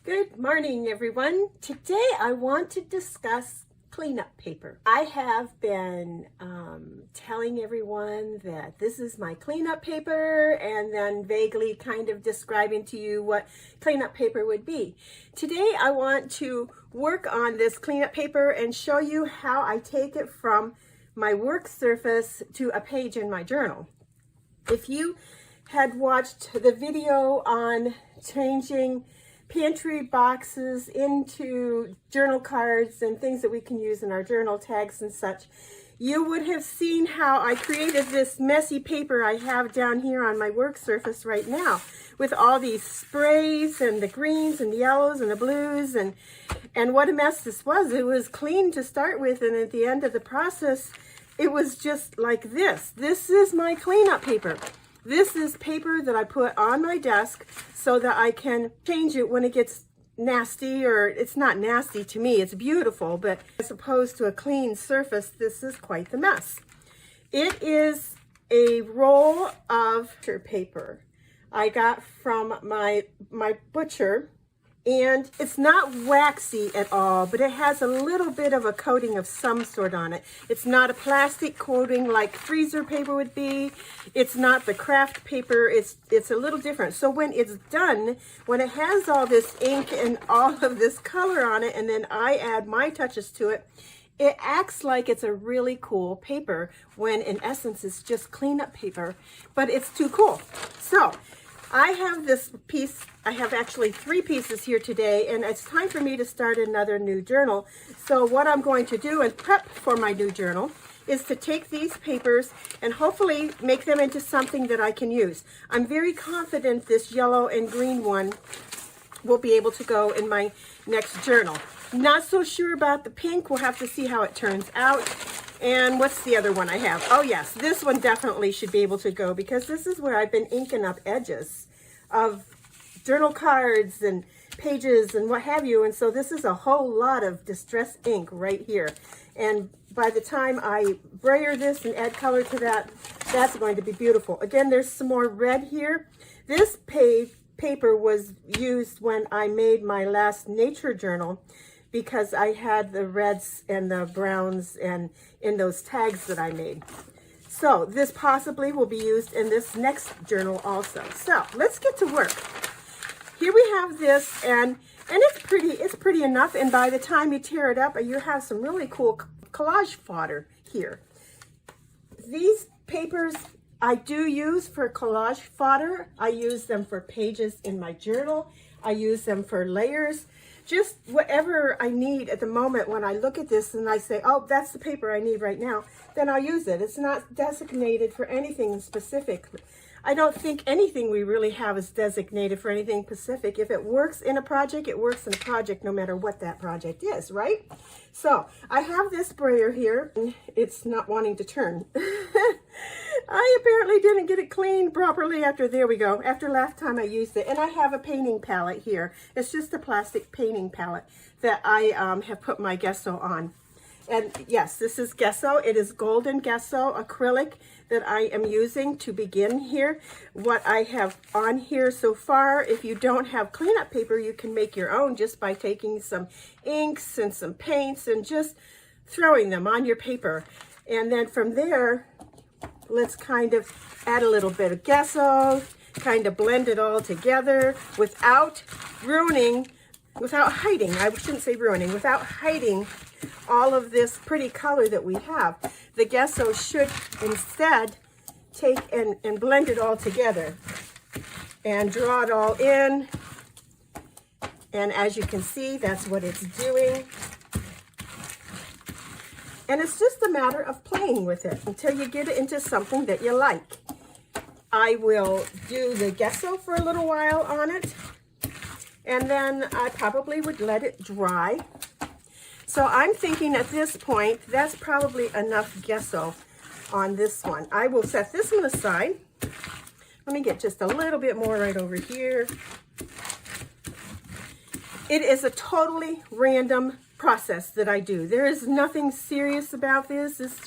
Good morning, everyone. Today I want to discuss cleanup paper. I have been telling everyone that this is my cleanup paper and then vaguely kind of describing to you what cleanup paper would be. Today I want to work on this cleanup paper and show you how I take it from my work surface to a page in my journal. If you had watched the video on changing pantry boxes into journal cards and things that we can use in our journal tags and such, you would have seen how I created this messy paper I have down here on my work surface right now with all these sprays and the greens and the yellows and the blues and what a mess this was. It was clean to start with, and at the end of the process it was just like this. This is my cleanup paper. This is paper that I put on my desk so that I can change it when it gets nasty, or it's not nasty to me, it's beautiful, but as opposed to a clean surface, this is quite the mess. It is a roll of paper I got from my butcher, and it's not waxy at all, but it has a little bit of a coating of some sort on it. It's not a plastic coating like freezer paper would be. It's not the craft paper. It's a little different. So when it's done, when it has all this ink and all of this color on it, and then I add my touches to it, it acts like it's a really cool paper when in essence it's just cleanup paper, but it's too cool. So I have this piece, I have actually 3 pieces here today, and it's time for me to start another new journal. So what I'm going to do and prep for my new journal is to take these papers and hopefully make them into something that I can use. I'm very confident this yellow and green one will be able to go in my next journal. Not so sure about the pink. We'll have to see how it turns out. And what's the other one I have? Oh yes, this one definitely should be able to go, because this is where I've been inking up edges of journal cards and pages and what have you. And so this is a whole lot of distress ink right here. And by the time I brayer this and add color to that, that's going to be beautiful. Again, there's some more red here. This paper was used when I made my last nature journal, because I had the reds and the browns and in those tags that I made. So this possibly will be used in this next journal also. So let's get to work. Here we have this, and it's pretty enough, and by the time you tear it up, you have some really cool collage fodder here. These papers I do use for collage fodder. I use them for pages in my journal. I use them for layers. Just whatever I need at the moment. When I look at this and I say, oh, that's the paper I need right now, then I'll use it. It's not designated for anything specific. I don't think anything we really have is designated for anything specific. If it works in a project, it works in a project no matter what that project is, right? So I have this brayer here, and it's not wanting to turn. I apparently didn't get it cleaned properly after last time I used it. And I have a painting palette here. It's just a plastic painting palette that I have put my gesso on. And yes, this is gesso. It is golden gesso acrylic that I am using to begin here. What I have on here so far, if you don't have cleanup paper, you can make your own just by taking some inks and some paints and just throwing them on your paper. And then from there, let's kind of add a little bit of gesso, kind of blend it all together without hiding all of this pretty color that we have. The gesso should instead take and blend it all together and draw it all in. And as you can see, that's what it's doing. And it's just a matter of playing with it until you get it into something that you like. I will do the gesso for a little while on it, and then I probably would let it dry. So I'm thinking at this point, that's probably enough gesso on this one. I will set this one aside. Let me get just a little bit more right over here. It is a totally random process that I do. There is nothing serious about this. It's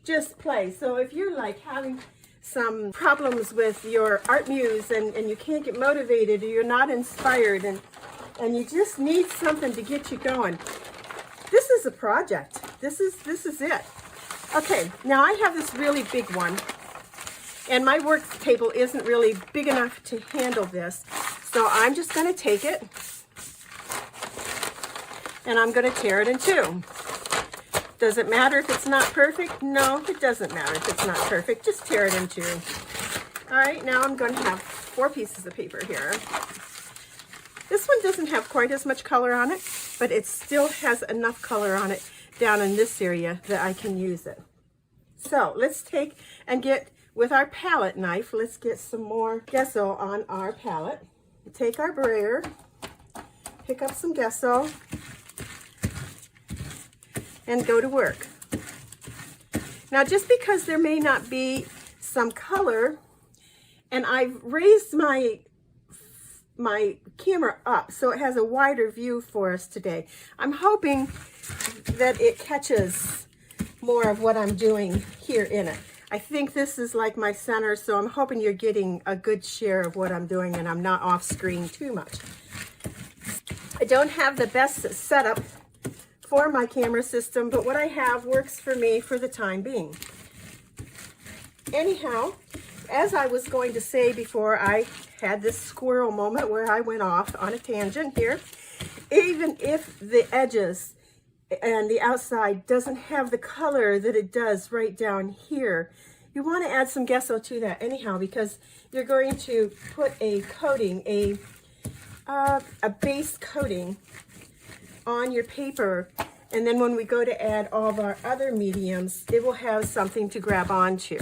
just play. So if you're like having some problems with your art muse and you can't get motivated, or you're not inspired, and and you just need something to get you going. This is a project. This is it. Okay, now I have this really big one, and my work table isn't really big enough to handle this. So I'm just going to take it, and I'm going to tear it in two. Does it matter if it's not perfect? No, it doesn't matter if it's not perfect. Just tear it in two. All right, now I'm going to have 4 pieces of paper here. This one doesn't have quite as much color on it, but it still has enough color on it down in this area that I can use it. So let's take and get, with our palette knife, let's get some more gesso on our palette. Take our brayer, pick up some gesso, and go to work. Now, just because there may not be some color, and I've raised my camera up so it has a wider view for us today. I'm hoping that it catches more of what I'm doing here in it. I think this is like my center, so I'm hoping you're getting a good share of what I'm doing and I'm not off screen too much. I don't have the best setup for my camera system, but what I have works for me for the time being. Anyhow, as I was going to say before I had this squirrel moment where I went off on a tangent here, even if the edges and the outside doesn't have the color that it does right down here, you want to add some gesso to that anyhow, because you're going to put a coating, a base coating on your paper, and then when we go to add all of our other mediums, it will have something to grab onto.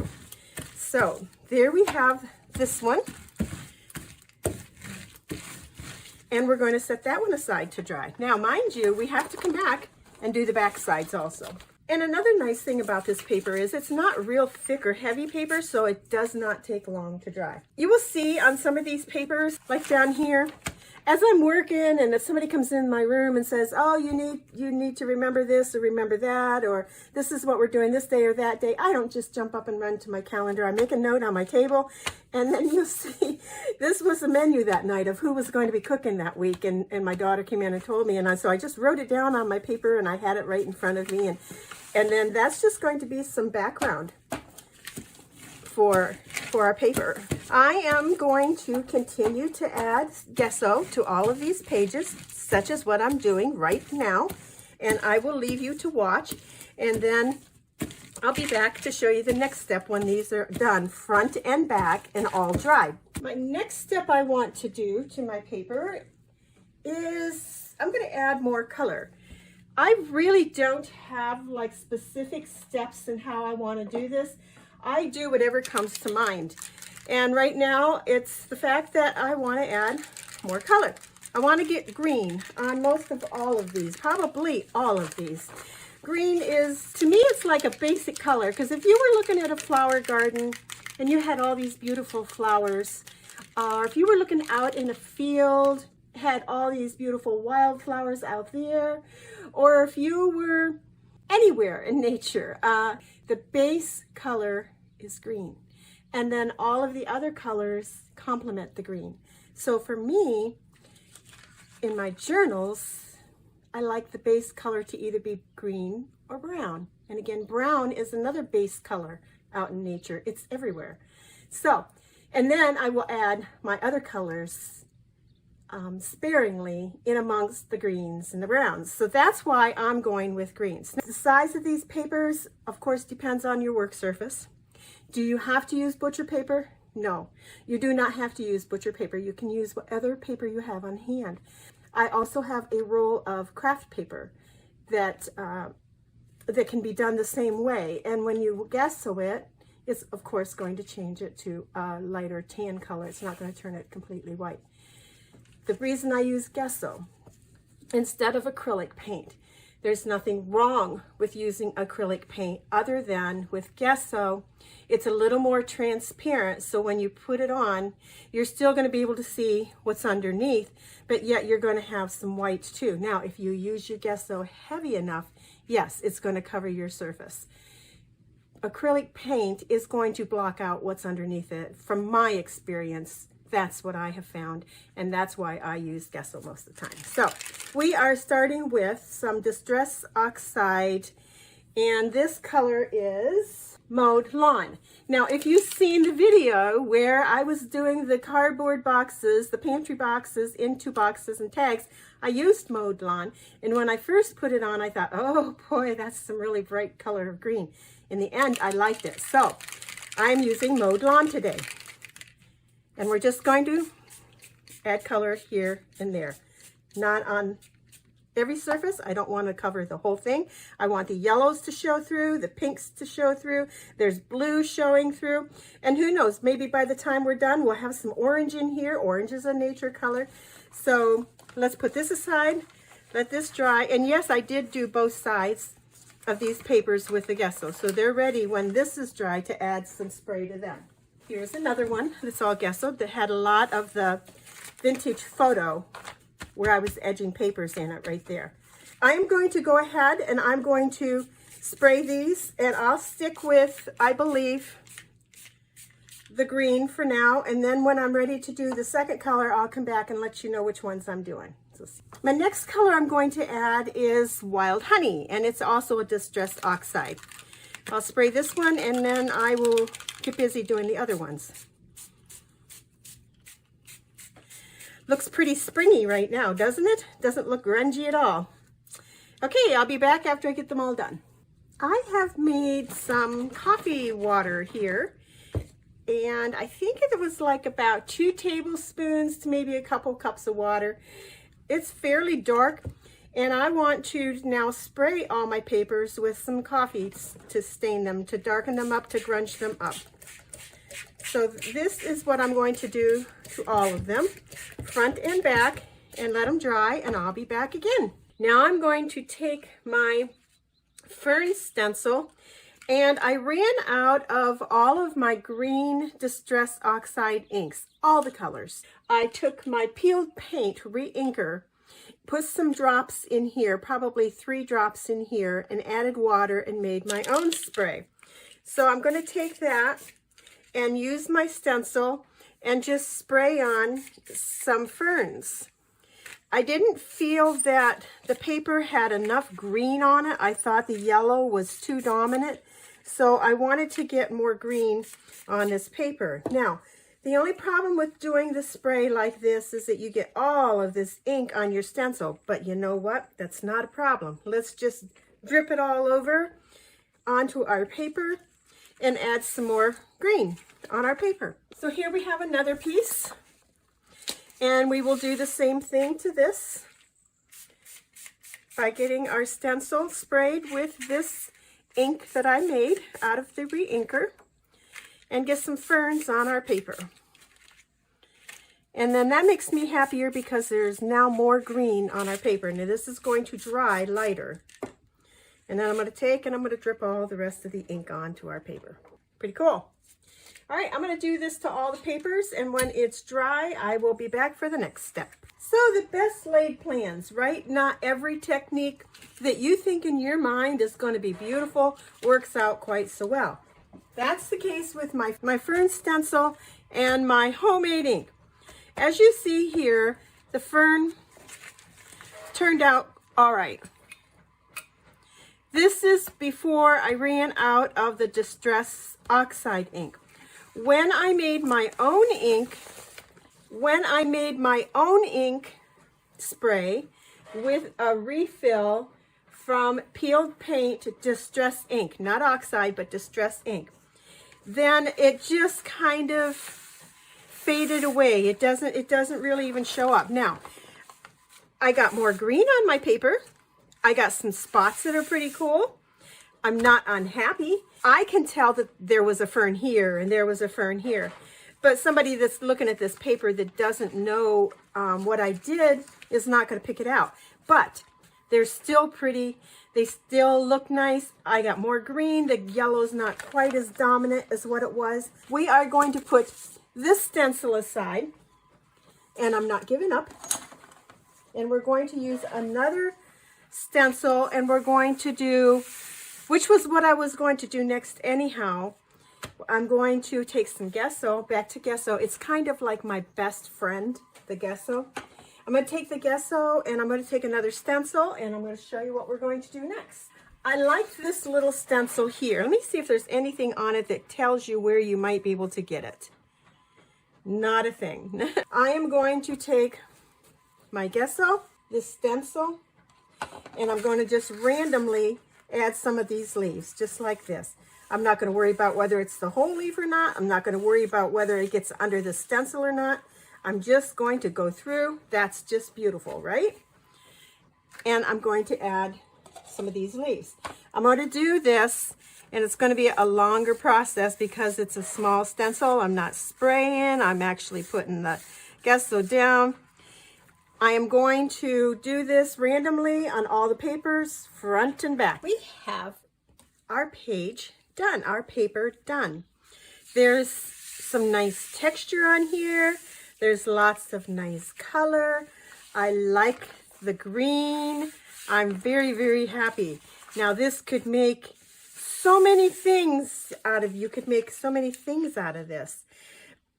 So there we have this one, and we're going to set that one aside to dry. Now, mind you, we have to come back and do the back sides also. And another nice thing about this paper is it's not real thick or heavy paper, so it does not take long to dry. You will see on some of these papers, like down here, as I'm working and if somebody comes in my room and says, oh, you need to remember this or remember that, or this is what we're doing this day or that day, I don't just jump up and run to my calendar. I make a note on my table, and then you'll see this was the menu that night of who was going to be cooking that week, and my daughter came in and told me, and so I just wrote it down on my paper and I had it right in front of me, and then that's just going to be some background for our paper. I am going to continue to add gesso to all of these pages, such as what I'm doing right now, and I will leave you to watch, and then I'll be back to show you the next step when these are done, front and back and all dried. My next step I want to do to my paper is I'm going to add more color. I really don't have like specific steps in how I want to do this. I do whatever comes to mind. And right now, it's the fact that I want to add more color. I want to get green on most of all of these, probably all of these. Green is, to me, it's like a basic color, because if you were looking at a flower garden and you had all these beautiful flowers, or if you were looking out in a field, had all these beautiful wildflowers out there, or if you were anywhere in nature, the base color is green. And then all of the other colors complement the green. So for me, in my journals, I like the base color to either be green or brown. And again, brown is another base color out in nature. It's everywhere. So, and then I will add my other colors sparingly in amongst the greens and the browns. So that's why I'm going with greens. The size of these papers, of course, depends on your work surface. Do you have to use butcher paper? No, you do not have to use butcher paper. You can use whatever paper you have on hand. I also have a roll of craft paper that can be done the same way. And when you gesso it, it's of course going to change it to a lighter tan color. It's not going to turn it completely white. The reason I use gesso instead of acrylic paint, there's nothing wrong with using acrylic paint other than with gesso, it's a little more transparent. So when you put it on, you're still going to be able to see what's underneath, but yet you're going to have some white too. Now, if you use your gesso heavy enough, yes, it's going to cover your surface. Acrylic paint is going to block out what's underneath it, from my experience, That's what I have found, and that's why I use gesso most of the time. So we are starting with some Distress Oxide, and this color is Mowed Lawn. Now, if you've seen the video where I was doing the cardboard boxes, the pantry boxes into boxes and tags, I used Mowed Lawn, and when I first put it on, I thought, oh boy, that's some really bright color of green. In the end, I liked it. So I'm using Mowed Lawn today. And we're just going to add color here and there. Not on every surface. I don't want to cover the whole thing. I want the yellows to show through, the pinks to show through. There's blue showing through. And who knows, maybe by the time we're done, we'll have some orange in here. Orange is a nature color. So let's put this aside, let this dry. And yes, I did do both sides of these papers with the gesso. So they're ready when this is dry to add some spray to them. Here's another one that's all gesso that had a lot of the vintage photo where I was edging papers in it right there. I'm going to go ahead and I'm going to spray these, and I'll stick with, I believe, the green for now, and then when I'm ready to do the second color, I'll come back and let you know which ones I'm doing. So, my next color I'm going to add is Wild Honey, and it's also a Distress Oxide. I'll spray this one, and then I will get busy doing the other ones. Looks pretty springy right now, doesn't it? Doesn't look grungy at all. Okay, I'll be back after I get them all done. I have made some coffee water here, and I think it was like about 2 tablespoons to maybe a couple cups of water. It's fairly dark, and I want to now spray all my papers with some coffee to stain them, to darken them up, to grunge them up. So this is what I'm going to do to all of them, front and back, and let them dry, and I'll be back again. Now I'm going to take my fern stencil, and I ran out of all of my green Distress Oxide inks, all the colors. I took my peeled paint re-inker, put some drops in here, probably 3 drops in here, and added water and made my own spray. So I'm going to take that and use my stencil and just spray on some ferns. I didn't feel that the paper had enough green on it. I thought the yellow was too dominant, so I wanted to get more green on this paper. Now, the only problem with doing the spray like this is that you get all of this ink on your stencil, but you know what? That's not a problem. Let's just drip it all over onto our paper and add some more green on our paper. So here we have another piece, and we will do the same thing to this by getting our stencil sprayed with this ink that I made out of the re-inker, and get some ferns on our paper. And then that makes me happier because there's now more green on our paper. Now this is going to dry lighter. And then I'm going to take and I'm going to drip all the rest of the ink onto our paper. Pretty cool. All right, I'm going to do this to all the papers, and when it's dry, I will be back for the next step. So the best laid plans, right? Not every technique that you think in your mind is going to be beautiful works out quite so well. That's the case with my fern stencil and my homemade ink. As you see here, the fern turned out all right. This is before I ran out of the Distress Oxide ink. When I made my own ink, spray with a refill from peeled paint Distress ink, not oxide, but Distress ink, then it just kind of faded away. It doesn't really even show up. Now, I got more green on my paper. I got some spots that are pretty cool. I'm not unhappy. I can tell that there was a fern here and there was a fern here. But somebody that's looking at this paper that doesn't know what I did is not going to pick it out. But they're still pretty. They still look nice. I got more green. The yellow's not quite as dominant as what it was. We are going to put this stencil aside, and I'm not giving up. And we're going to use another stencil, and we're going to do, which was what I was going to do next anyhow, I'm going to take some gesso, back to gesso. It's kind of like my best friend, the gesso. I'm going to take the gesso and I'm going to take another stencil and I'm going to show you what we're going to do next. I like this little stencil here. Let me see if there's anything on it that tells you where you might be able to get it. Not a thing. I am going to take my gesso, this stencil, and I'm going to just randomly add some of these leaves, just like this. I'm not going to worry about whether it's the whole leaf or not. I'm not going to worry about whether it gets under the stencil or not. I'm just going to go through. That's just beautiful, right? And I'm going to add some of these leaves. I'm going to do this, and it's going to be a longer process because it's a small stencil. I'm not spraying. I'm actually putting the gesso down. I am going to do this randomly on all the papers, front and back. We have our page done, our paper done. There's some nice texture on here. There's lots of nice color. I like the green. I'm very, very happy. Now this could make so many things out of, you could make so many things out of this.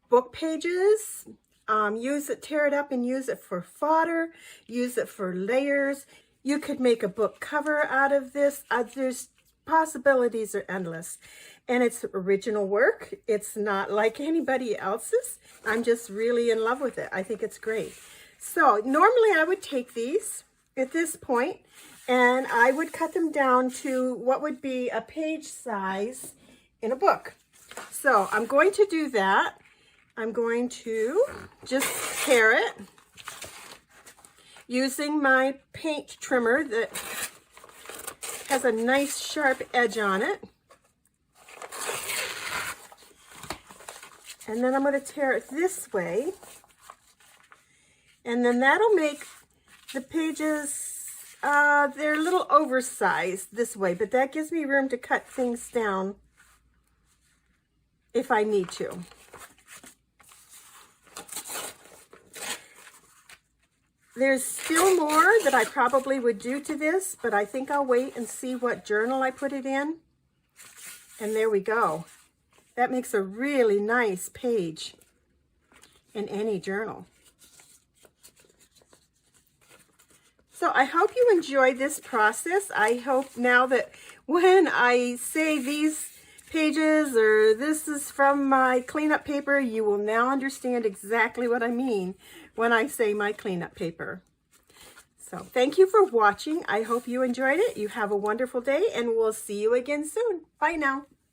Book pages, use it, tear it up and use it for fodder, use it for layers. You could make a book cover out of this. There's possibilities are endless, and it's original work. It's not like anybody else's. I'm just really in love with it. I think it's great. So normally I would take these at this point and I would cut them down to what would be a page size in a book. So I'm going to do that. I'm going to just tear it using my paint trimmer that has a nice sharp edge on it. And then I'm going to tear it this way. And then that'll make the pages, they're a little oversized this way, but that gives me room to cut things down if I need to. There's still more that I probably would do to this, but I think I'll wait and see what journal I put it in. And there we go. That makes a really nice page in any journal. So I hope you enjoyed this process. I hope now that when I say these pages or this is from my cleanup paper, you will now understand exactly what I mean when I say my cleanup paper. So thank you for watching. I hope you enjoyed it. You have a wonderful day and we'll see you again soon. Bye now.